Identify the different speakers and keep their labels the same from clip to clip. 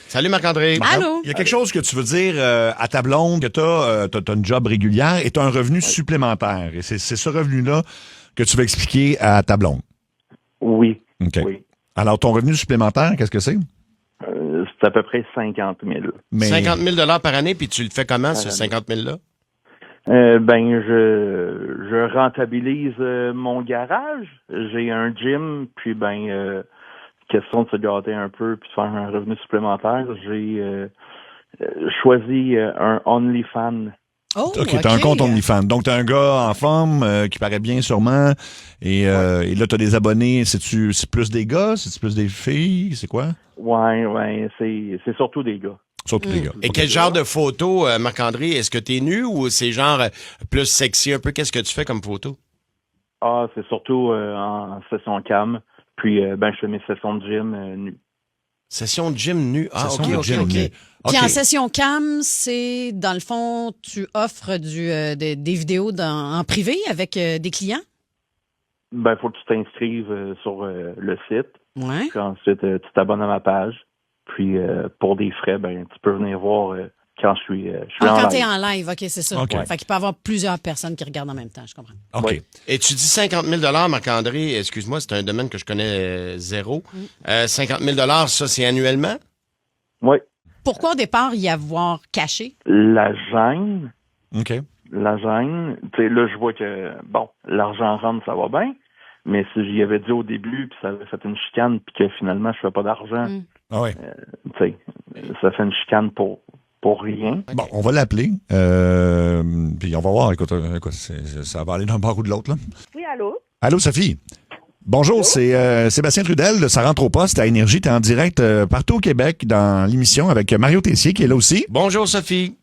Speaker 1: Salut Marc-André.
Speaker 2: Allô?
Speaker 3: Il y a quelque chose que tu veux dire à ta blonde, que tu as une job régulière et tu as un revenu supplémentaire. Et c'est ce revenu-là que tu veux expliquer à ta blonde.
Speaker 4: Oui.
Speaker 3: OK.
Speaker 4: Oui.
Speaker 3: Alors, ton revenu supplémentaire, qu'est-ce que c'est?
Speaker 4: C'est à peu près 50 000.
Speaker 1: 50 000 par année, puis tu le fais comment, ce 50 000-là?
Speaker 4: Je rentabilise mon garage. J'ai un gym, puis question de se gâter un peu puis de faire un revenu supplémentaire, j'ai choisi un OnlyFans.
Speaker 2: Oh,
Speaker 3: OK, t'as un compte OnlyFans. Donc, t'as un gars en forme qui paraît bien sûrement. Et là, t'as des abonnés. C'est plus des gars? C'est plus des filles? C'est quoi?
Speaker 4: Ouais, c'est surtout des gars.
Speaker 3: Surtout des gars.
Speaker 1: Et quel genre de photo, Marc-André? Est-ce que t'es nu ou c'est genre plus sexy un peu? Qu'est-ce que tu fais comme photo?
Speaker 4: Ah, c'est surtout en session cam. Puis, je fais mes sessions de gym nues.
Speaker 1: Session de gym nu. Ah,
Speaker 3: Session
Speaker 1: OK,
Speaker 3: de
Speaker 1: OK,
Speaker 3: gym
Speaker 1: OK.
Speaker 3: nu.
Speaker 2: Puis
Speaker 3: OK.
Speaker 2: en session cam, c'est, dans le fond, tu offres des vidéos en privé avec des clients?
Speaker 4: Faut que tu t'inscrives sur le site.
Speaker 2: Ouais.
Speaker 4: Puis ensuite, tu t'abonnes à ma page. Puis, pour des frais, tu peux venir voir quand je suis en
Speaker 2: Quand
Speaker 4: live.
Speaker 2: t'es en live, OK, c'est ça.
Speaker 3: OK.
Speaker 2: Fait qu'il peut y avoir plusieurs personnes qui regardent en même temps, je comprends.
Speaker 3: OK.
Speaker 4: Ouais.
Speaker 1: Et tu dis 50 000 Marc-André, excuse-moi, c'est un domaine que je connais zéro. 50 000 ça, c'est annuellement?
Speaker 4: Oui.
Speaker 2: Pourquoi au départ y avoir caché?
Speaker 4: La gêne.
Speaker 3: OK.
Speaker 4: La gêne. Tu sais, là, je vois que, l'argent rentre, ça va bien. Mais si j'y avais dit au début, puis ça avait fait une chicane, puis que finalement, je fais pas d'argent,
Speaker 3: Ah ouais.
Speaker 4: tu sais, ça fait une chicane pour rien.
Speaker 3: Bon, on va l'appeler. Puis on va voir. Écoute, ça va aller d'un bord ou de l'autre, là.
Speaker 5: Oui, allô?
Speaker 3: Allô, Sophie? Bonjour, c'est Sébastien Trudel de Ça rentre au poste à Énergie. T'es en direct partout au Québec dans l'émission avec Mario Tessier qui est là aussi.
Speaker 1: Bonjour, Sophie.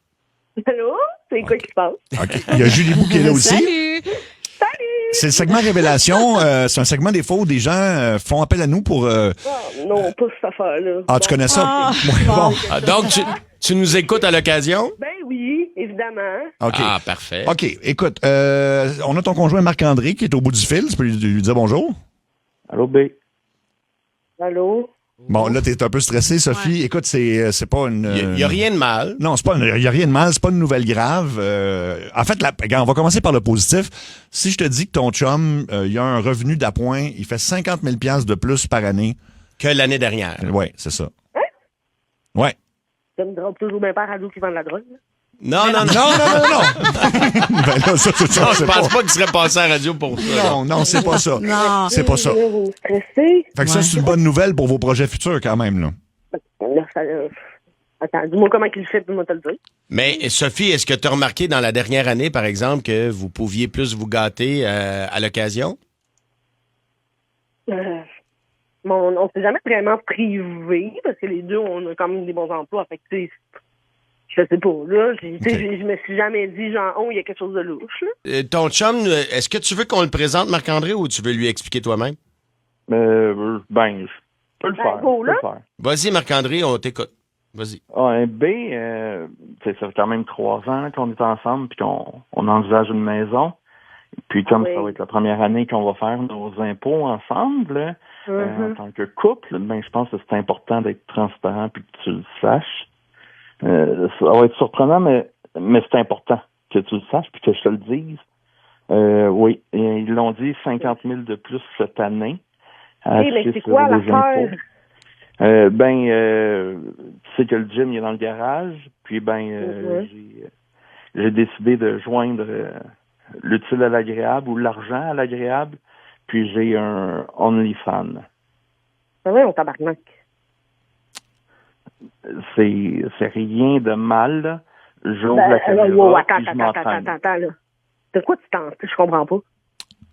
Speaker 5: Allô? C'est quoi qui se passe?
Speaker 3: OK. Il y a Julie Bou qui est là aussi.
Speaker 2: Salut!
Speaker 3: C'est le segment Révélation. C'est un segment des fois où des gens font appel à nous pour...
Speaker 5: Non, pas cette affaire-là.
Speaker 3: Ah, tu connais ça?
Speaker 2: Ah,
Speaker 3: Ouais, bon.
Speaker 1: Ah, donc, tu nous écoutes à l'occasion?
Speaker 5: Ben oui, évidemment.
Speaker 3: OK.
Speaker 1: Ah, parfait.
Speaker 3: OK. Écoute, on a ton conjoint Marc-André qui est au bout du fil. Tu peux lui dire bonjour?
Speaker 4: Allô, B?
Speaker 5: Allô?
Speaker 3: Bon, là, t'es un peu stressé, Sophie.
Speaker 2: Ouais.
Speaker 3: Écoute, c'est pas une...
Speaker 1: Il n'y a rien de mal.
Speaker 3: Non, il n'y a rien de mal, c'est pas une nouvelle grave. En fait, regarde, on va commencer par le positif. Si je te dis que ton chum, il a un revenu d'appoint, il fait 50 000 $ de plus par année.
Speaker 1: Que l'année dernière.
Speaker 3: Oui, c'est ça. Ouais.
Speaker 5: Ça me drop toujours bien père à l'eau qui vend de la drogue. Là.
Speaker 1: Non.
Speaker 3: Non. Ben là, ça, c'est
Speaker 1: Non,
Speaker 3: ça.
Speaker 1: je pense pas qu'il serait passé à la radio pour ça.
Speaker 3: Non, c'est pas ça.
Speaker 2: Non.
Speaker 3: C'est pas ça.
Speaker 5: Vous stressez?
Speaker 3: Fait que ça, c'est une bonne nouvelle pour vos projets futurs quand même, là.
Speaker 5: Là, attends, dis-moi comment il fait, puis moi te le dire.
Speaker 1: Mais Sophie, est-ce que tu as remarqué dans la dernière année, par exemple, que vous pouviez plus vous gâter à l'occasion?
Speaker 5: On s'est jamais vraiment privé, parce que les deux, on a quand même des bons emplois. Fait que, tu sais, je sais pas, là. Je me suis jamais dit, genre, il y a quelque chose de louche, là.
Speaker 1: Ton chum, est-ce que tu veux qu'on le présente, Marc-André, ou tu veux lui expliquer toi-même?
Speaker 4: Je peux le faire.
Speaker 5: go,
Speaker 4: je peux
Speaker 5: là.
Speaker 4: le faire.
Speaker 1: Vas-y, Marc-André, on t'écoute. Vas-y.
Speaker 4: Un B, ça fait quand même 3 ans qu'on est ensemble puis qu'on envisage une maison. Puis comme ça va être la première année qu'on va faire nos impôts ensemble, en tant que couple, je pense que c'est important d'être transparent puis que tu le saches. Ça va être surprenant, mais c'est important que tu le saches puis que je te le dise. Oui, ils l'ont dit 50 000 de plus cette année.
Speaker 5: Oui, mais c'est quoi l'affaire?
Speaker 4: Tu sais que le gym il est dans le garage, puis j'ai décidé de joindre l'utile à l'agréable ou l'argent à l'agréable, puis j'ai un OnlyFans.
Speaker 5: Ah ouais, on tabarnak.
Speaker 4: C'est rien de mal, là. J'ouvre la caméra, puis je m'entraîne.
Speaker 5: Attends, là. De quoi tu t'en... Je comprends pas.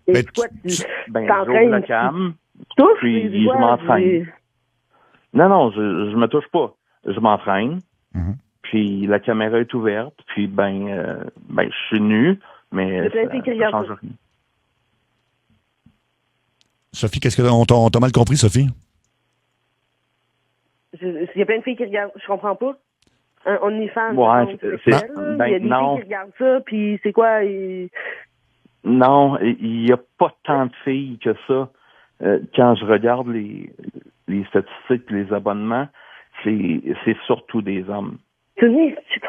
Speaker 3: Mais
Speaker 5: C'est quoi tu
Speaker 4: j'ouvre la cam,
Speaker 5: touches,
Speaker 4: puis je m'entraîne. Non, je me touche pas. Je m'entraîne, puis la caméra est ouverte, puis je suis nu, mais ça change rien.
Speaker 3: Sophie, qu'est-ce que on t'a mal compris, Sophie?
Speaker 5: Il y a plein de filles qui regardent, je comprends pas. Un OnlyFans,
Speaker 4: Ouais,
Speaker 5: il y a des filles qui regardent ça, puis c'est quoi?
Speaker 4: Non, il n'y a pas tant de filles que ça. Quand je regarde les statistiques et les abonnements, c'est surtout des hommes.
Speaker 5: Tenez, c'est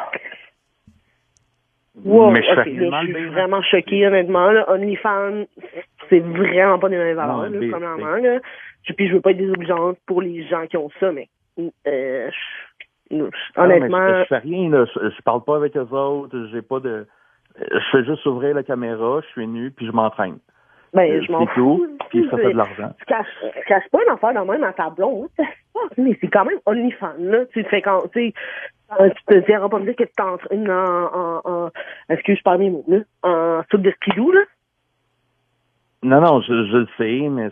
Speaker 5: wow,
Speaker 4: Mais je fais
Speaker 5: ok,
Speaker 4: rien de
Speaker 5: là,
Speaker 4: mal,
Speaker 5: je suis
Speaker 4: ben,
Speaker 5: vraiment choquée, honnêtement. Là. OnlyFans, c'est vraiment pas des mêmes valeurs,
Speaker 4: Non,
Speaker 5: là,
Speaker 4: mais-
Speaker 5: premièrement. Là. Puis je veux pas être désobligeante pour les gens qui ont ça, mais honnêtement...
Speaker 4: Non, mais je fais rien, là. Je parle pas avec eux autres, j'ai pas de... Je fais juste ouvrir la caméra, je suis nu, puis je m'entraîne.
Speaker 5: Ben, je m'en
Speaker 4: c'est
Speaker 5: fous.
Speaker 4: tout, puis ça fait de l'argent.
Speaker 5: Tu caches pas une affaire de même à ta blonde. Mais c'est quand même OnlyFans, là. Tu te fais quand, tu te diras pas me dire que tu t'entraînes en excuse, je parle mes mots, là. En soupe de skidoo, là.
Speaker 4: Non, je le sais, mais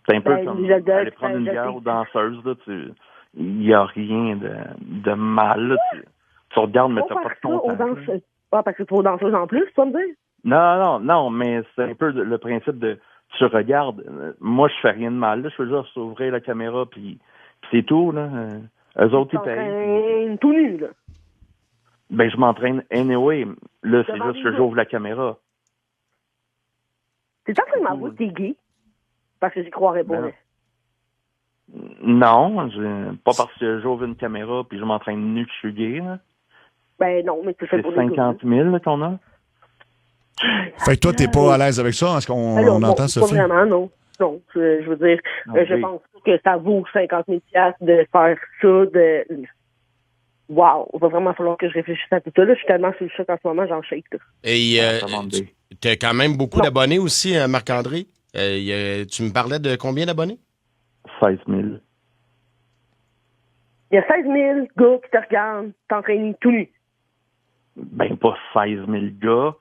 Speaker 4: c'est un peu
Speaker 5: Ben,
Speaker 4: comme
Speaker 5: je
Speaker 4: aller prendre une bière aux danseuses, là, il n'y a rien de mal, là. Tu regardes, mais t'as pas de contact.
Speaker 5: Ah, parce que tu vas aux danseuses en plus, tu vas me dire?
Speaker 4: Non, mais c'est un peu le principe de tu regardes. Moi, je fais rien de mal, là. Je fais juste ouvrir la caméra, puis c'est tout, là. Eux autres, ils payent.
Speaker 5: Tout nu, là.
Speaker 4: Ben, je m'entraîne anyway. Là, c'est
Speaker 5: Devant
Speaker 4: juste
Speaker 5: les
Speaker 4: que j'ouvre la caméra.
Speaker 5: T'es en train de m'avouer que t'es gay? Parce que j'y croirais pas.
Speaker 4: Ben, non, pas parce que j'ouvre une caméra puis je m'entraîne nu que je suis gay, là.
Speaker 5: Ben non, mais tu fais
Speaker 4: C'est
Speaker 5: pour
Speaker 4: 50 000 là, qu'on a.
Speaker 3: Fait que toi, t'es pas à l'aise avec ça? Est-ce qu'on
Speaker 5: Alors,
Speaker 3: on entend
Speaker 5: pas
Speaker 3: Sophie?
Speaker 5: vraiment, non. Non, je veux dire,
Speaker 4: Ok.
Speaker 5: je pense pas que ça vaut 50 000 $ de faire ça, de... Wow, il va vraiment falloir que je réfléchisse à tout ça. Là, je suis tellement sur le choc en ce moment, j'en shake. Là.
Speaker 1: Et
Speaker 4: Ça demande des-
Speaker 1: tu as quand même beaucoup
Speaker 5: Non.
Speaker 1: d'abonnés aussi, Marc-André. Tu me parlais de combien d'abonnés?
Speaker 4: 16 000.
Speaker 5: Il y a 16 000 gars qui te regardent t'entraîner tout nu.
Speaker 4: Ben, pas 16 000 gars,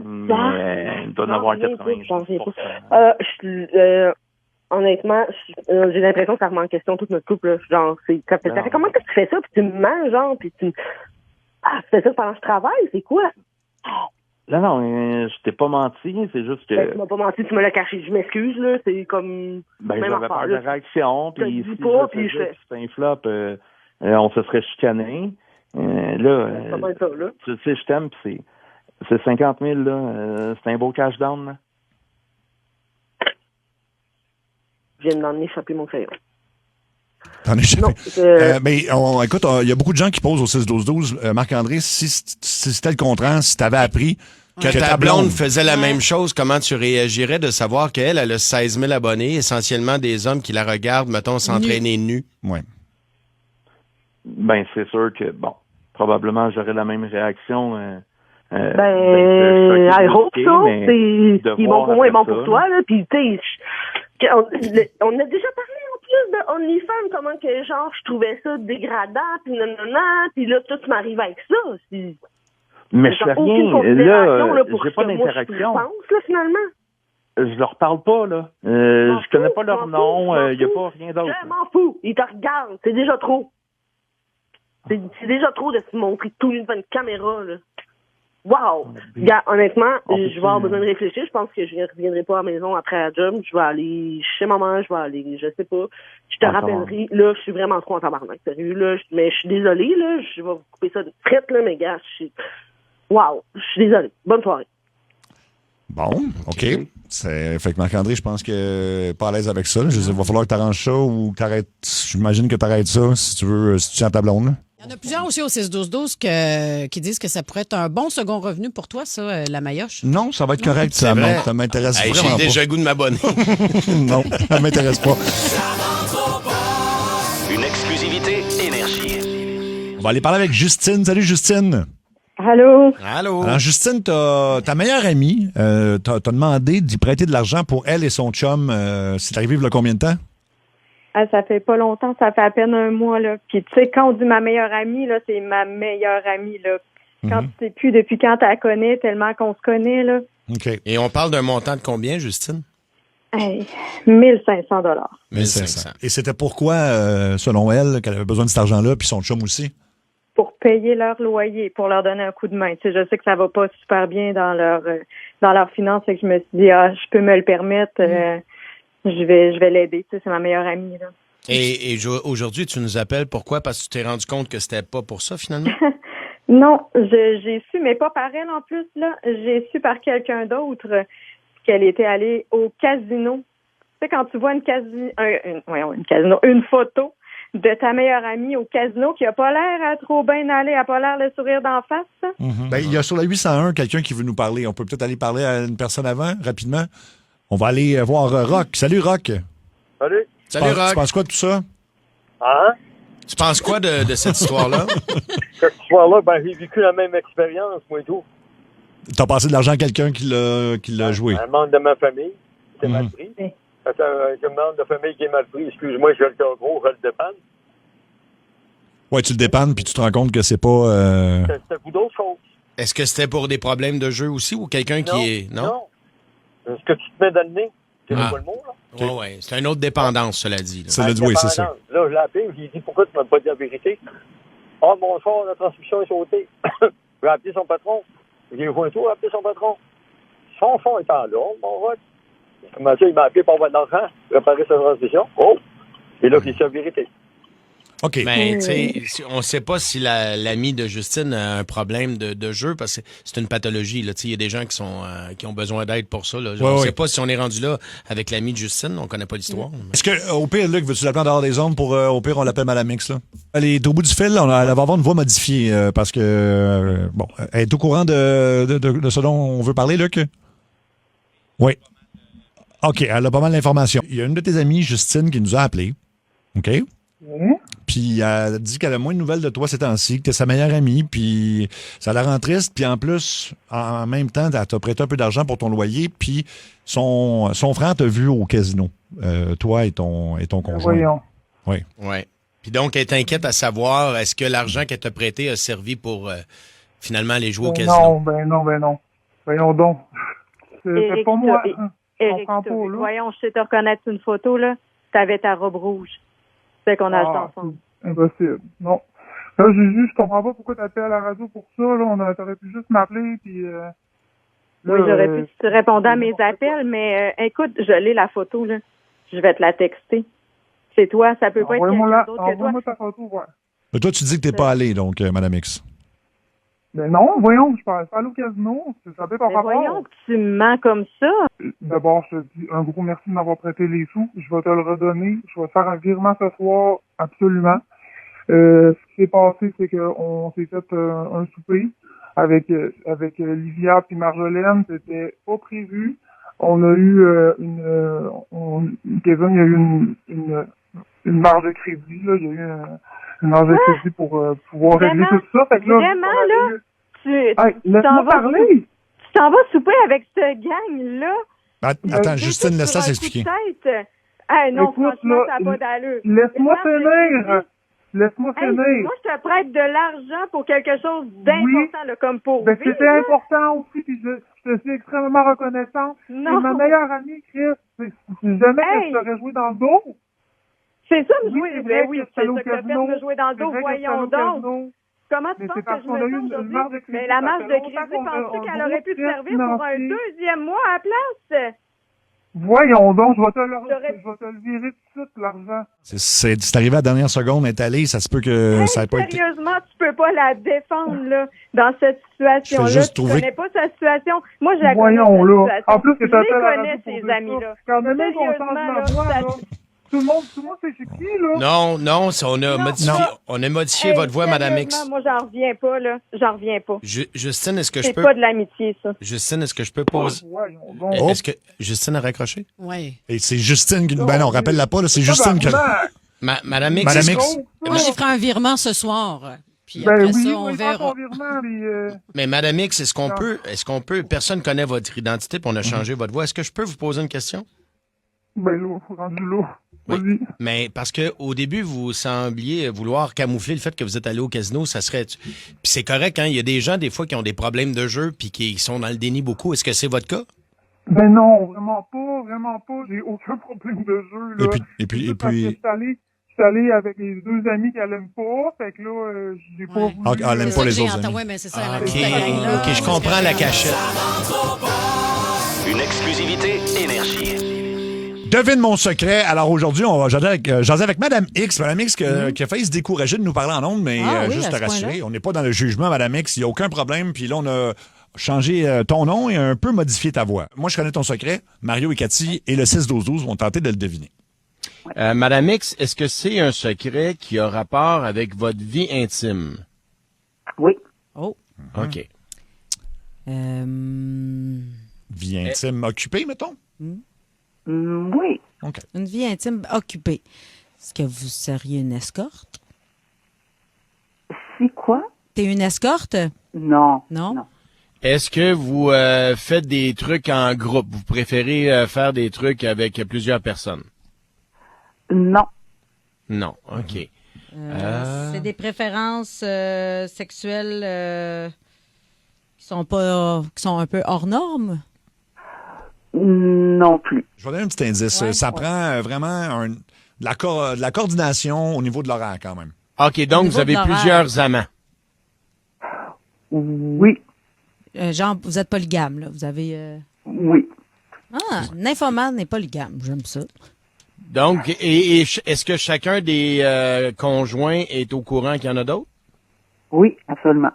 Speaker 4: mais il doit en avoir 90%.
Speaker 5: Honnêtement, j'ai l'impression que ça remet en question toute notre couple. Là. Genre, ça fait comment que tu fais ça, puis tu me mens, genre, puis tu fais ça pendant que je travaille, c'est quoi?
Speaker 4: Non, je t'ai pas menti, c'est juste
Speaker 5: Ben,
Speaker 4: que
Speaker 5: tu m'as pas menti, tu me l'as caché. Je m'excuse, là, c'est comme...
Speaker 4: ben,
Speaker 5: même
Speaker 4: j'avais
Speaker 5: affaire,
Speaker 4: peur de
Speaker 5: là.
Speaker 4: réaction,
Speaker 5: Je te
Speaker 4: puis
Speaker 5: dis
Speaker 4: si
Speaker 5: pas,
Speaker 4: je
Speaker 5: puis
Speaker 4: faisais,
Speaker 5: je-
Speaker 4: puis c'était un flop, on se serait chicané. Là,
Speaker 5: C'est pas mal ça, là.
Speaker 4: tu sais, je t'aime, puis c'est 50 000, là, c'est un beau cash down, là.
Speaker 5: Je viens de m'en échapper mon crayon.
Speaker 3: T'en es échappé.
Speaker 5: Non,
Speaker 3: Mais écoute, il y a beaucoup de gens qui posent au 6-12-12. Marc-André, si c'était le contraire, si t'avais appris
Speaker 1: Que
Speaker 3: que
Speaker 1: ta blonde faisait la même chose, comment tu réagirais de savoir qu'elle a 16 000 abonnés, essentiellement des hommes qui la regardent, mettons, s'entraîner nus?
Speaker 3: Ouais.
Speaker 4: Ben, c'est sûr que, bon, probablement, j'aurais la même réaction.
Speaker 5: I hope so. C'est ce qui est bon pour moi et bon pour toi, là. Puis, tu sais, on a déjà parlé en plus de OnlyFans, comment que, genre, je trouvais ça dégradant, puis nanana, puis là, toi, tu m'arrives avec ça.
Speaker 4: Mais je fais rien. Là,
Speaker 5: pour
Speaker 4: j'ai
Speaker 5: ce
Speaker 4: pas
Speaker 5: que moi,
Speaker 4: d'interaction.
Speaker 5: je pense, là, finalement.
Speaker 4: Je leur parle pas, là. Je connais pas leur nom, il y a pas rien d'autre.
Speaker 5: Je m'en fous. Ils te regardent. C'est déjà trop. C'est déjà trop de se montrer tout nu devant une caméra, là. Wow! Gars, honnêtement, je vais avoir besoin de réfléchir. Je pense que je ne reviendrai pas à la maison après la job. Je vais aller chez maman, je vais aller, je sais pas. Je te rappellerai. Là, je suis vraiment trop en tabarnak, sérieux, là. Mais je suis désolée, là. Je vais vous couper ça de traite, là, mais gars, wow! Je suis désolée. Bonne soirée.
Speaker 3: Bon, OK. Fait que Marc-André, je pense que pas à l'aise avec ça. Il va falloir que tu arranges ça ou que t'arrêtes. J'imagine que tu arrêtes ça si tu veux, si tu tiens ta blonde. Là.
Speaker 2: Il y en a plusieurs aussi au 6-12-12 qui disent que ça pourrait être un bon second revenu pour toi, ça, la maillotche.
Speaker 3: Non, ça va être correct.
Speaker 1: C'est
Speaker 3: Ça
Speaker 1: vrai.
Speaker 3: m'intéresse
Speaker 1: Hey,
Speaker 3: vraiment
Speaker 1: j'ai déjà le goût de m'abonner.
Speaker 3: pas. Non, ça m'intéresse pas.
Speaker 6: Une exclusivité Énergie.
Speaker 3: On va aller parler avec Justine. Salut, Justine.
Speaker 7: Allô?
Speaker 1: Allô?
Speaker 3: Alors, Justine, ta meilleure amie t'as demandé d'y prêter de l'argent pour elle et son chum. C'est arrivé il y a combien de temps?
Speaker 7: Ah, ça fait pas longtemps, ça fait à peine un mois, là. Puis, tu sais, quand on dit ma meilleure amie, là, c'est ma meilleure amie, là. Quand tu sais plus depuis quand tu la connais, tellement qu'on se connaît, là.
Speaker 3: OK.
Speaker 1: Et on parle d'un montant de combien, Justine?
Speaker 7: Hey, 1500 $.
Speaker 1: 1500.
Speaker 3: Et c'était pourquoi, selon elle, qu'elle avait besoin de cet argent-là, puis son chum aussi?
Speaker 7: Pour payer leur loyer, pour leur donner un coup de main. Tu sais, je sais que ça va pas super bien dans leurs finances, et que je me suis dit, je peux me le permettre, je vais l'aider. Tu sais, c'est ma meilleure amie, là.
Speaker 1: Et aujourd'hui, tu nous appelles pourquoi? Parce que tu t'es rendu compte que c'était pas pour ça, finalement?
Speaker 7: Non, j'ai su, mais pas par elle en plus, là. J'ai su par quelqu'un d'autre qu'elle était allée au casino. Tu sais, quand tu vois une photo de ta meilleure amie au casino qui a pas l'air à trop bien aller, a pas l'air le sourire d'en face, ça?
Speaker 3: Ben, il y a sur la 801 quelqu'un qui veut nous parler. On peut peut-être aller parler à une personne avant, rapidement. On va aller voir Rock. Salut, Rock.
Speaker 8: Salut.
Speaker 1: Salut,
Speaker 3: Tu
Speaker 1: Rock.
Speaker 3: penses quoi de tout ça?
Speaker 8: Hein?
Speaker 1: Tu penses quoi de cette histoire-là?
Speaker 8: Cette histoire-là, ben, j'ai vécu la même expérience, moi et tout.
Speaker 3: T'as passé de l'argent à quelqu'un qui l'a joué.
Speaker 8: Un membre de ma famille, c'est mal pris. C'est un membre de famille qui est mal pris. Excuse-moi, je le gros, je le dépanne.
Speaker 3: Ouais, tu le dépannes, puis tu te rends compte que c'est pas...
Speaker 8: C'est un coup d'autre chose.
Speaker 1: Est-ce que c'était pour des problèmes de jeu aussi ou quelqu'un qui est...
Speaker 8: Non. Est-ce que tu te mets dans le nez? C'est pas le mot, là?
Speaker 1: Oui. C'est une autre dépendance, cela dit. Là.
Speaker 3: Oui, c'est ça.
Speaker 8: Là, je l'ai appelé, je lui ai dit, pourquoi tu m'as pas dit la vérité? Ah, bonsoir, la transmission est sautée. J'ai appelé son patron. J'ai vu un tour, appelé son patron. Son fond étant là, mon vote. Comment ça, il m'a appelé pour avoir de l'argent, préparer sa transmission. Oh! Et là, c'est la vérité.
Speaker 3: OK.
Speaker 1: Mais, tu sais, on ne sait pas si l'ami de Justine a un problème de jeu parce que c'est une pathologie. Il y a des gens qui ont besoin d'aide pour ça. Là. On ne sait pas si on est rendu là avec l'ami de Justine. On ne connaît pas l'histoire.
Speaker 3: Est-ce que, au pire, Luc, veux-tu l'appeler en dehors des ondes pour, au pire, on l'appelle Madame X, là? Elle est au bout du fil, là, elle va avoir une voix modifiée parce que, bon, elle est au courant de ce dont on veut parler, Luc? Oui. OK, elle a pas mal d'informations. Il y a une de tes amies, Justine, qui nous a appelés. OK? Puis elle dit qu'elle a moins de nouvelles de toi ces temps-ci, que t'es sa meilleure amie, puis ça la rend triste. Puis en plus, en même temps, elle t'a prêté un peu d'argent pour ton loyer, puis son frère t'a vu au casino, toi et ton conjoint.
Speaker 9: Voyons.
Speaker 3: Oui.
Speaker 1: Oui. Puis donc, elle est inquiète à savoir, est-ce que l'argent qu'elle t'a prêté a servi pour finalement aller jouer au casino?
Speaker 9: Non. Voyons donc. C'est pas moi.
Speaker 7: Éric, voyons, je sais te reconnaître une photo, là. T'avais ta robe rouge. C'est qu'on a le temps ensemble.
Speaker 9: Impossible. Non. Là, je comprends pas pourquoi t'appelles à la radio pour ça, là. T'aurais pu juste m'appeler, puis...
Speaker 7: oui, j'aurais pu te répondre à mes appels, mais écoute, je l'ai la photo, là. Je vais te la texter. C'est toi, ça peut pas être quelqu'un d'autre que toi.
Speaker 9: Envoie-moi ta photo, ouais.
Speaker 3: Mais toi, tu dis que t'es pas allé, donc, Madame X.
Speaker 9: Ben non, voyons, je suis pas allé au casino. Ça peut pas rapport.
Speaker 7: Voyons que tu me mens comme ça.
Speaker 9: D'abord, je te dis un gros merci de m'avoir prêté les sous. Je vais te le redonner. Je vais te faire un virement ce soir, absolument. Ce qui s'est passé, c'est qu'on s'est fait un souper avec Livia puis Marjolaine. C'était pas prévu. On a eu Kevin, il y a eu une marge de crédit, là. Il y a eu une marge de crédit pour pouvoir régler tout ça. Fait que là,
Speaker 7: vraiment, là?
Speaker 9: Laisse-moi parler!
Speaker 7: Tu t'en vas souper avec ce gang-là?
Speaker 3: Attends, Justine, laisse ça s'expliquer.
Speaker 7: Non, franchement, ça n'a pas d'allure.
Speaker 9: Laisse-moi finir! Laisse-moi finir!
Speaker 7: Moi, je te prête de l'argent pour quelque chose d'important, là, comme pour vivre.
Speaker 9: C'était important aussi, puis je suis extrêmement reconnaissante.
Speaker 7: Non.
Speaker 9: C'est ma meilleure amie, Chris. C'est jamais que je t'aurais joué dans le dos.
Speaker 7: C'est ça, me jouer.
Speaker 9: C'est vrai
Speaker 7: Oui,
Speaker 9: que
Speaker 7: c'est ça que t'as fait, me jouer dans le dos. Voyons donc. Comment tu penses que je me sens aujourd'hui? Mais la marge de crédit, penses-tu qu'elle aurait pu te servir pour un deuxième mois à la place?
Speaker 9: Voyons donc, je vais te le virer tout de suite, l'argent.
Speaker 3: C'est arrivé à la dernière seconde, elle est allée, ça se peut que ça n'ait pas été...
Speaker 7: Sérieusement, tu peux pas la défendre, là, dans cette situation-là. Tu connais pas sa situation. Moi, je la connais, sa situation.
Speaker 9: En plus, que
Speaker 7: je les connais, ces amis-là.
Speaker 9: Quand même, on change ma voix, là. Tout le monde sait c'est qui, là?
Speaker 1: Non, on a modifié votre voix, Madame X.
Speaker 7: Moi, j'en reviens pas, là. J'en reviens pas.
Speaker 1: Justine, est-ce que je peux...
Speaker 7: C'est pas de l'amitié, ça.
Speaker 1: Justine, est-ce que je peux poser... Est-ce que Justine a raccroché?
Speaker 2: Oui.
Speaker 3: Et c'est Justine qui... Ben non, rappelle-la pas, là, c'est Justine qui...
Speaker 1: Madame X.
Speaker 3: Madame X.
Speaker 2: Moi, j'ai fait un virement ce soir. Puis
Speaker 9: Ben
Speaker 2: après
Speaker 9: oui,
Speaker 2: ça, on verra.
Speaker 1: Mais Madame X, est-ce qu'on peut... Personne connaît votre identité, puis on a changé votre voix. Est-ce que je peux vous poser une question?
Speaker 9: Ben là, rendu là.
Speaker 1: Oui. Mais parce que au début, vous sembliez vouloir camoufler le fait que vous êtes allé au casino, ça serait... Puis c'est correct, hein? Il y a des gens, des fois, qui ont des problèmes de jeu puis qui sont dans le déni beaucoup. Est-ce que c'est votre cas?
Speaker 9: Ben non, vraiment pas. J'ai aucun problème de jeu, là.
Speaker 3: Et puis...
Speaker 9: Je suis allé avec les deux amis qu'elle aime pas, fait que là, j'ai pas voulu...
Speaker 3: elle aime pas les autres amis.
Speaker 2: Oui, mais c'est ça.
Speaker 1: OK, je comprends la cachette.
Speaker 6: Une exclusivité Énergie.
Speaker 3: Devine mon secret. Alors aujourd'hui, on va jaser avec Madame X. Madame X qui a failli se décourager de nous parler en ondes, mais juste te rassurer, on n'est pas dans le jugement, Madame X. Il n'y a aucun problème. Puis là, on a changé ton nom et un peu modifié ta voix. Moi, je connais ton secret. Mario et Cathy et le 6-12-12 vont tenter de le deviner.
Speaker 1: Madame X, est-ce que c'est un secret qui a rapport avec votre vie intime?
Speaker 10: Oui.
Speaker 2: Oh.
Speaker 1: OK.
Speaker 3: Vie intime occupée, mettons?
Speaker 10: Oui.
Speaker 3: OK.
Speaker 2: Une vie intime occupée. Est-ce que vous seriez une escorte?
Speaker 10: C'est quoi?
Speaker 2: T'es une escorte?
Speaker 10: Non.
Speaker 2: Non?
Speaker 1: Est-ce que vous faites des trucs en groupe? Vous préférez faire des trucs avec plusieurs personnes?
Speaker 10: Non.
Speaker 1: Non, OK.
Speaker 2: C'est des préférences sexuelles qui sont un peu hors normes?
Speaker 10: Non plus.
Speaker 3: Je vais donner un petit indice.
Speaker 2: Ouais.
Speaker 3: Ça prend vraiment de la coordination au niveau de l'horaire, quand même.
Speaker 1: OK, donc
Speaker 2: niveau
Speaker 1: vous avez
Speaker 2: de l'horaire.
Speaker 1: plusieurs amants.
Speaker 10: Oui.
Speaker 2: Genre, vous êtes polygame, là. Vous avez...
Speaker 10: Oui.
Speaker 2: Ah, nymphomane est polygame. J'aime ça.
Speaker 1: Donc, et est-ce que chacun des conjoints est au courant qu'il y en a d'autres?
Speaker 10: Oui, absolument.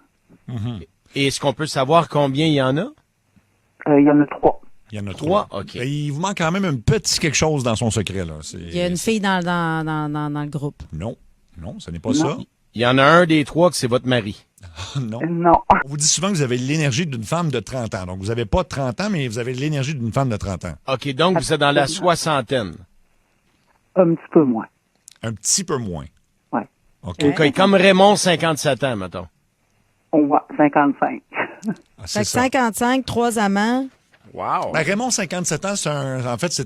Speaker 1: Et est-ce qu'on peut savoir combien il y en a?
Speaker 10: Il y en a 3.
Speaker 3: Il y en a
Speaker 1: Trois?
Speaker 3: 3.
Speaker 1: OK.
Speaker 3: Et il vous manque quand même un petit quelque chose dans son secret, là.
Speaker 2: Il y a une fille dans le groupe.
Speaker 3: Non, ce n'est pas ça.
Speaker 1: Il y en a un des 3 que c'est votre mari.
Speaker 3: Non.
Speaker 10: Non.
Speaker 3: On vous dit souvent que vous avez l'énergie d'une femme de 30 ans. Donc, vous n'avez pas 30 ans, mais vous avez l'énergie d'une femme de 30 ans.
Speaker 1: OK, donc vous êtes dans la soixantaine.
Speaker 10: Un petit peu moins.
Speaker 3: Un petit peu moins.
Speaker 10: Ouais.
Speaker 3: OK.
Speaker 1: OK, comme Raymond, 57 ans, mettons.
Speaker 10: On voit 55.
Speaker 3: Ah,
Speaker 2: Fait
Speaker 3: c'est
Speaker 2: que
Speaker 3: ça.
Speaker 2: 55, 3 amants.
Speaker 1: Wow.
Speaker 3: Ben, Raymond, 57 ans, c'est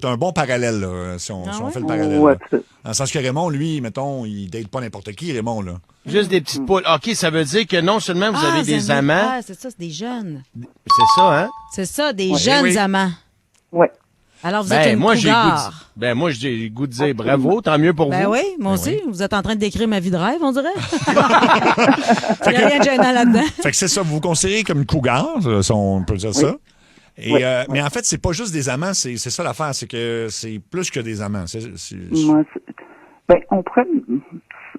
Speaker 3: un bon parallèle, là, si on fait le parallèle.
Speaker 10: Ouais,
Speaker 3: là.
Speaker 10: tout.
Speaker 3: Dans le sens que Raymond, lui, mettons, il date pas n'importe qui, Raymond, là.
Speaker 1: Juste des petites poules. OK, ça veut dire que non seulement vous avez des amants,
Speaker 2: Ah, c'est ça, c'est des jeunes.
Speaker 1: c'est ça, hein?
Speaker 2: C'est ça, des jeunes
Speaker 3: oui.
Speaker 2: amants.
Speaker 10: Ouais.
Speaker 2: Alors, vous êtes une
Speaker 1: moi, j'ai le goût
Speaker 2: cougar.
Speaker 1: moi, j'ai le goût de dire bravo, tant mieux pour
Speaker 2: Ben
Speaker 1: vous.
Speaker 2: oui, moi aussi. Vous êtes en train de décrire ma vie de rêve, on dirait. Il n'y a rien de gênant là-dedans.
Speaker 3: Fait que c'est ça, vous vous considérez comme une cougar, si on peut dire ça. Et,
Speaker 10: Oui.
Speaker 3: Mais en fait, c'est pas juste des amants, c'est ça l'affaire, c'est que c'est plus que des amants.
Speaker 10: Moi, ben,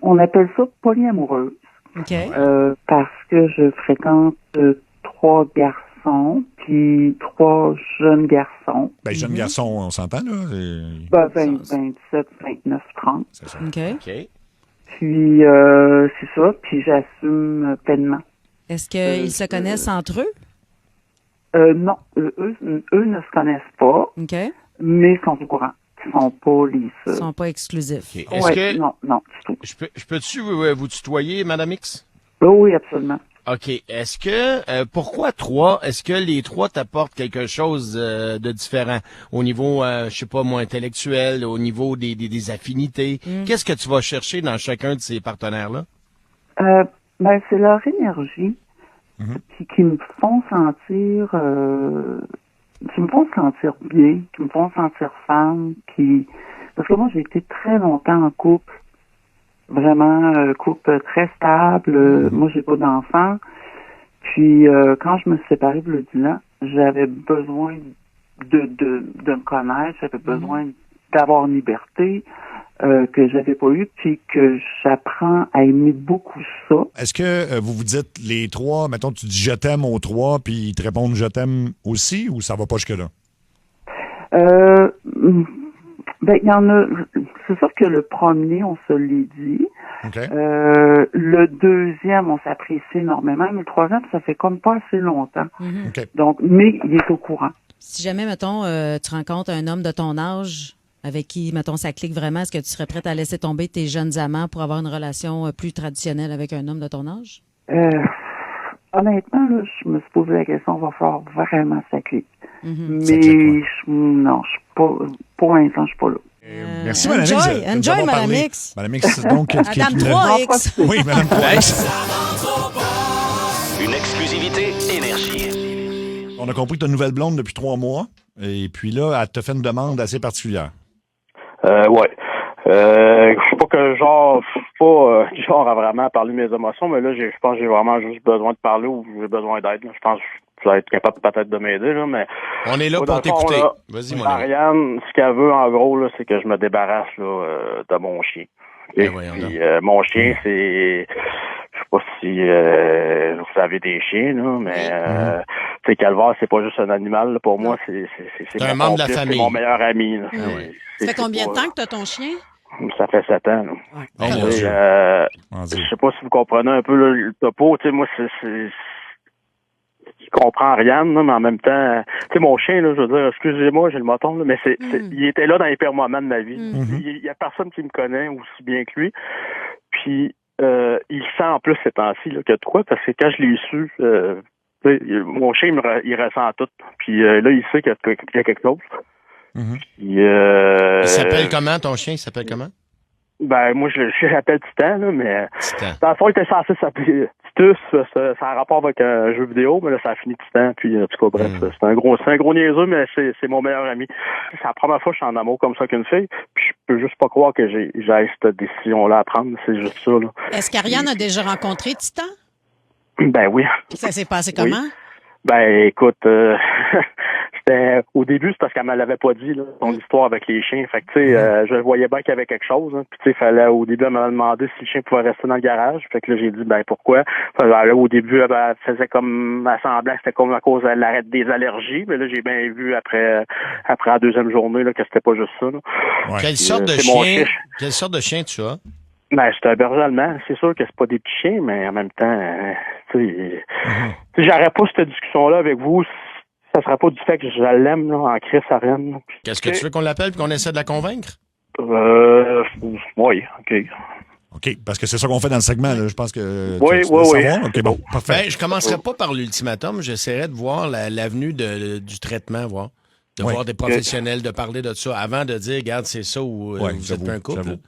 Speaker 10: on appelle ça polyamoureuse.
Speaker 2: OK.
Speaker 10: Parce que je fréquente 3 garçons, puis 3 jeunes garçons.
Speaker 3: Ben, jeune garçon, on s'entend, là.
Speaker 10: Ben, 27, 29, 30.
Speaker 3: C'est ça.
Speaker 2: OK.
Speaker 1: OK.
Speaker 10: Puis, c'est ça, puis j'assume pleinement.
Speaker 2: Est-ce qu'ils se connaissent entre eux?
Speaker 10: Non, eux ne se connaissent pas,
Speaker 2: OK.
Speaker 10: mais sont au courant. Ils sont pas les
Speaker 2: Ils
Speaker 10: seuls.
Speaker 2: sont pas exclusifs.
Speaker 1: OK. Est-ce
Speaker 10: Ouais,
Speaker 1: que
Speaker 10: non, du tout.
Speaker 1: je peux-tu vous tutoyer, Madame X?
Speaker 10: Oui, absolument.
Speaker 1: OK. Est-ce que pourquoi 3? Est-ce que les 3 t'apportent quelque chose de différent au niveau, je sais pas moi, intellectuel, au niveau des affinités? Qu'est-ce que tu vas chercher dans chacun de ces partenaires-là?
Speaker 10: Ben, c'est leur énergie qui me font sentir bien, qui me font sentir femme, parce que moi j'ai été très longtemps en couple, vraiment couple très stable. Moi j'ai pas d'enfants. Puis quand je me suis séparée il y a 10 ans, j'avais besoin de me connaître, j'avais besoin d'avoir une liberté que j'avais pas eu, puis que j'apprends à aimer beaucoup ça.
Speaker 3: Est-ce que vous vous dites les 3, mettons, tu dis je t'aime aux 3, puis ils te répondent je t'aime aussi, ou ça va pas jusque-là?
Speaker 10: Ben, il y en a. C'est sûr que le premier, on se l'est dit.
Speaker 3: OK.
Speaker 10: Le deuxième, on s'apprécie énormément, mais le troisième, ça fait comme pas assez longtemps.
Speaker 3: OK.
Speaker 10: Donc, mais il est au courant.
Speaker 2: Si jamais, mettons, tu rencontres un homme de ton âge avec qui, mettons, ça clique vraiment, est-ce que tu serais prête à laisser tomber tes jeunes amants pour avoir une relation plus traditionnelle avec un homme de ton âge?
Speaker 10: Honnêtement, là, je me suis posé la question, va falloir vraiment ça clique. Mais
Speaker 3: Ça clique, ouais.
Speaker 10: non, je suis pas. Pour l'instant, je suis pas là.
Speaker 3: Merci, Madame X.
Speaker 2: enjoy,
Speaker 3: de nous
Speaker 2: enjoy,
Speaker 3: avoir
Speaker 2: Madame
Speaker 3: parlé.
Speaker 2: X.
Speaker 3: Madame X, donc, qui est
Speaker 2: Madame
Speaker 3: une-
Speaker 2: 3X.
Speaker 3: Oui, Madame 3X.
Speaker 6: Une exclusivité Énergie.
Speaker 3: On a compris que tu as une nouvelle blonde depuis 3 mois. Et puis là, elle te fait une demande assez particulière.
Speaker 8: Ouais. Je suis pas que genre, je suis pas genre à vraiment parler de mes émotions, mais là, je pense que j'ai vraiment juste besoin de parler ou j'ai besoin d'aide. Là. Je pense que tu vas être capable peut-être de m'aider, là, mais.
Speaker 1: On est là
Speaker 8: Dans
Speaker 1: pour
Speaker 8: le fond,
Speaker 1: t'écouter.
Speaker 8: là,
Speaker 1: Vas-y, mon ami.
Speaker 8: Marianne, ce qu'elle veut, en gros, là, c'est que je me débarrasse là, de mon chien. Et
Speaker 1: voyons
Speaker 8: puis, mon chien, c'est... Je sais pas si vous avez des chiens, là, mais Calvaire, c'est pas juste un animal. Là. Pour moi, c'est
Speaker 1: un membre de la famille.
Speaker 8: C'est mon meilleur ami. Là.
Speaker 11: Ça fait combien de temps que tu as ton chien?
Speaker 8: Ça fait 7 ans. Là.
Speaker 1: Ouais.
Speaker 8: Je sais pas si vous comprenez un peu là, le topo. Moi, je comprends Ariane, là, mais en même temps, mon chien, là, je veux dire, excusez-moi, j'ai le moton, là, mais il était là dans les pires moments de ma vie. Il y a personne qui me connaît aussi bien que lui. Puis, il sent en plus ces temps-ci là, qu'il y a de quoi, parce que quand je l'ai su, mon chien, il ressent tout. Puis là, il sait qu'il y a quelque chose. Puis,
Speaker 1: il s'appelle comment, ton chien? Il s'appelle comment?
Speaker 8: Ben, moi, je l'appelle Titan, là, mais
Speaker 1: Titan.
Speaker 8: dans le fond, il était censé s'appeler Titus. Ça a un rapport avec un jeu vidéo, mais là, ça a fini Titan. Puis, en tout cas, bref, c'est un gros niaiseux, mais c'est mon meilleur ami. C'est la première fois que je suis en amour comme ça qu'une fille. Puis, je peux juste pas croire que j'ai cette décision-là à prendre. C'est juste ça, là.
Speaker 11: Est-ce qu'Ariane a déjà rencontré Titan?
Speaker 8: Ben oui.
Speaker 11: Ça s'est passé comment?
Speaker 8: Oui. Ben, écoute, au début, c'est parce qu'elle me l'avait pas dit, là, son histoire avec les chiens. Fait que, tu sais, je voyais bien qu'il y avait quelque chose. Hein. Puis, tu sais, au début, elle m'a demandé si le chien pouvait rester dans le garage. Fait que là, j'ai dit, ben, pourquoi? Là, au début, elle faisait comme, semblant que c'était comme à cause de l'arrêt des allergies. Mais là, j'ai bien vu après la deuxième journée, là, que c'était pas juste ça, là.
Speaker 1: Ouais. Quelle sorte de chien tu as?
Speaker 8: Ben, c'est un berger allemand. C'est sûr que c'est pas des petits chiens, mais en même temps, tu sais, j'aurais pas cette discussion-là avec vous. Ça serait pas du fait que je l'aime, là, en Chris Arène.
Speaker 1: Qu'est-ce que tu veux qu'on l'appelle et qu'on essaie de la convaincre?
Speaker 8: Oui, OK.
Speaker 3: OK, parce que c'est ça qu'on fait dans le segment, là. Je pense que
Speaker 8: oui.
Speaker 3: OK, bon, parfait.
Speaker 1: Ben, je commencerai pas par l'ultimatum. J'essaierai de voir l'avenue du traitement, de voir des professionnels, de parler de ça avant de dire, regarde, c'est ça ou vous êtes pas un couple.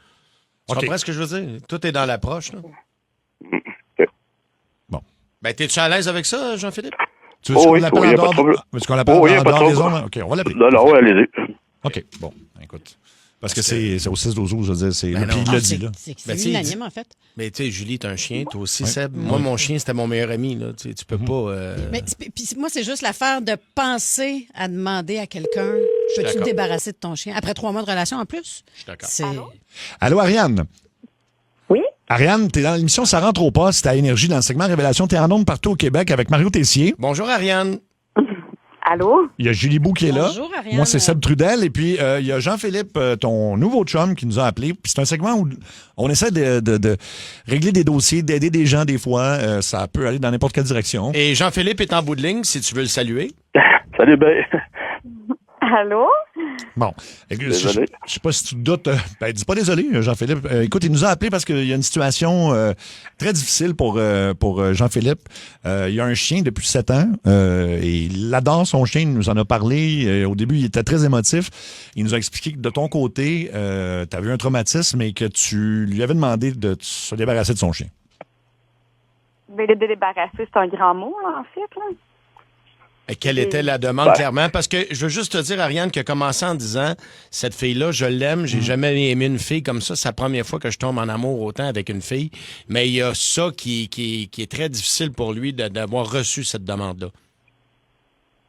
Speaker 1: Tu comprends ce que je veux dire? Tout est dans l'approche, là.
Speaker 3: Bon.
Speaker 1: Ben, t'es-tu à l'aise avec ça, Jean-Philippe?
Speaker 3: Tu veux qu'on l'appelle en dehors? Veux-tu qu'on l'appelle en dehors des ondes? OK, on va l'appeler.
Speaker 8: Non, allez-y.
Speaker 3: OK, bon, écoute. Parce que c'est au 6-12, je veux dire, c'est... Puis il l'a dit, là.
Speaker 11: C'est unanime, en fait.
Speaker 1: Mais tu sais, Julie, t'as un chien, toi aussi, Seb. Moi, mon chien, c'était mon meilleur ami, là. Tu peux pas...
Speaker 11: Mais puis moi, c'est juste l'affaire de penser à demander à quelqu'un, peux-tu te débarrasser de ton chien? Après 3 mois de relation en plus?
Speaker 1: Je suis d'accord.
Speaker 3: Allô, Ariane?
Speaker 5: Oui?
Speaker 3: Ariane, t'es dans l'émission Ça rentre au poste à Énergie dans le segment Révélation. T'es en ondes partout au Québec avec Mario Tessier.
Speaker 1: Bonjour, Ariane.
Speaker 5: Allô?
Speaker 3: Il y a Julie Bou qui est là.
Speaker 11: Bonjour, Ariane.
Speaker 3: Moi, c'est Seb Trudel. Et puis, il y a Jean-Philippe, ton nouveau chum, qui nous a appelé. Puis c'est un segment où on essaie de régler des dossiers, d'aider des gens des fois. Ça peut aller dans n'importe quelle direction.
Speaker 1: Et Jean-Philippe est en bout de ligne, si tu veux le saluer.
Speaker 8: Salut, ben.
Speaker 5: Allô?
Speaker 3: Bon. Je sais pas si tu te doutes. Dis pas désolé, Jean-Philippe. Écoute, il nous a appelé parce qu'il y a une situation très difficile pour Jean-Philippe. Il y a un chien depuis 7 ans et il adore son chien. Il nous en a parlé. Au début, il était très émotif. Il nous a expliqué que de ton côté, tu avais eu un traumatisme et que tu lui avais demandé de se débarrasser de son chien.
Speaker 7: Mais de débarrasser, c'est un grand mot, là, en fait, là.
Speaker 1: Quelle était la demande, clairement? Parce que je veux juste te dire, Ariane, qui a commencé en disant, cette fille-là, je l'aime, j'ai jamais aimé une fille comme ça. C'est la première fois que je tombe en amour autant avec une fille. Mais il y a ça qui est très difficile pour lui d'avoir reçu cette demande-là.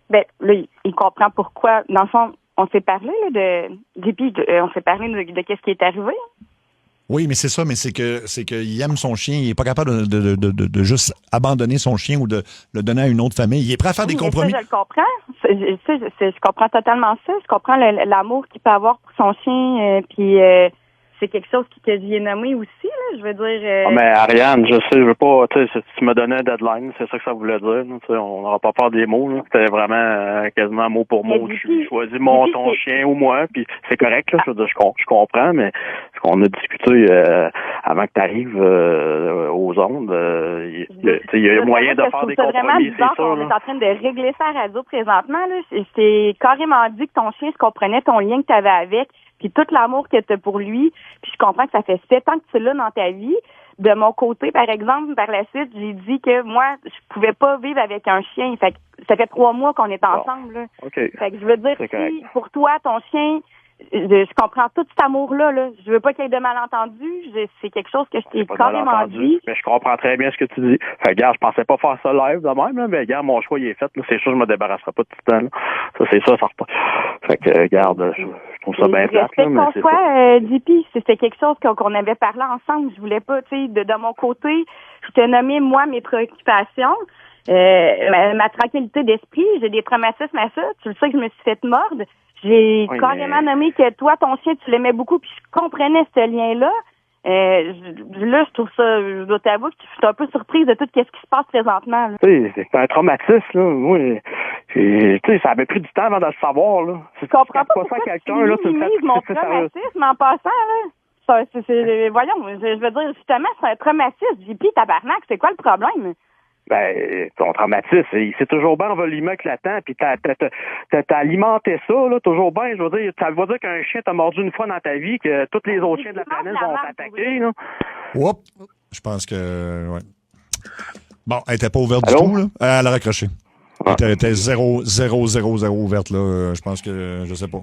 Speaker 7: Ben, là, il comprend pourquoi. Dans le fond, on s'est parlé, là, on s'est parlé de qu'est-ce qui est arrivé.
Speaker 3: Oui, mais c'est ça, mais c'est qu'il aime son chien, il est pas capable de juste abandonner son chien ou de le donner à une autre famille. Il est prêt à faire des compromis.
Speaker 7: Ça, je le comprends. Je comprends totalement ça. Je comprends l'amour qu'il peut avoir pour son chien, puis c'est quelque chose que j'ai nommé aussi, là, je veux dire...
Speaker 8: Mais Ariane, je sais, je veux pas, tu sais, tu me donnais un deadline, c'est ça que ça voulait dire, tu sais, on n'aura pas peur des mots, là. C'était vraiment quasiment mot pour mot. Tu choisis ton chien ou moi, puis c'est correct, là, je comprends, mais ce qu'on a discuté avant que tu arrives aux ondes, il y a moyen de faire des compromis, c'est ça.
Speaker 7: On est en train de régler ça à la radio présentement, là. C'est carrément dit que ton chien se comprenait ton lien que tu avais avec, puis tout l'amour que tu as pour lui. Puis je comprends que ça fait 7 ans que tu l'as dans ta vie. De mon côté, par exemple, par la suite, j'ai dit que moi, je pouvais pas vivre avec un chien. Fait que ça fait 3 mois qu'on est ensemble. Là.
Speaker 8: Okay.
Speaker 7: Fait que je veux dire, si pour toi, ton chien, je comprends tout cet amour-là. Là. Je veux pas qu'il y ait de malentendus. C'est quelque chose que je t'ai carrément dit.
Speaker 8: Mais je comprends très bien ce que tu dis. Fait que, regarde, je pensais pas faire ça live de même, là, mais regarde, mon choix, il est fait. Là. C'est sûr, je me débarrasserai pas de Titan. Là. Ça, c'est ça, ça repart. Fait que, regarde, je
Speaker 12: Je trouve ça bien plate, là, mais c'est
Speaker 13: ça. JP, c'était quelque chose qu'on avait parlé ensemble. Je voulais pas, tu sais, de mon côté, je t'ai nommé, moi, mes préoccupations. Ma tranquillité d'esprit, j'ai des traumatismes à ça. Tu le sais que je me suis fait mordre. J'ai carrément nommé que toi, ton chien, tu l'aimais beaucoup, puis je comprenais ce lien-là. Là, je trouve ça, je dois t'avouer que je suis un peu surprise de tout ce qui se passe présentement.
Speaker 12: Tu sais, c'est un traumatisme, là. Moi, tu sais, ça avait pris du temps avant de le savoir, là.
Speaker 13: Je comprends pas pourquoi tu minimises mon traumatisme en passant, là. Voyons, je veux dire, justement, c'est un traumatisme. JP, tabarnak, c'est quoi le problème?
Speaker 12: Ben, ton traumatisme, c'est toujours bien envolumé éclatant, puis t'as alimenté ça, là, toujours bien. Je veux dire, ça veut dire qu'un chien t'a mordu une fois dans ta vie, que tous les autres chiens de la planète vont t'attaquer, là.
Speaker 3: Oups! Je pense que, ouais. Bon, elle était pas ouverte du tout, là. Elle a raccroché. Elle était 0 ouverte, là. Je pense que, je sais pas.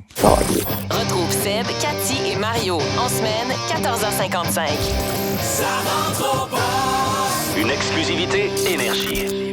Speaker 14: Retrouve Seb, Cathy et Mario en semaine, 14h55.
Speaker 6: Ça rentre au poste. Une exclusivité Énergie.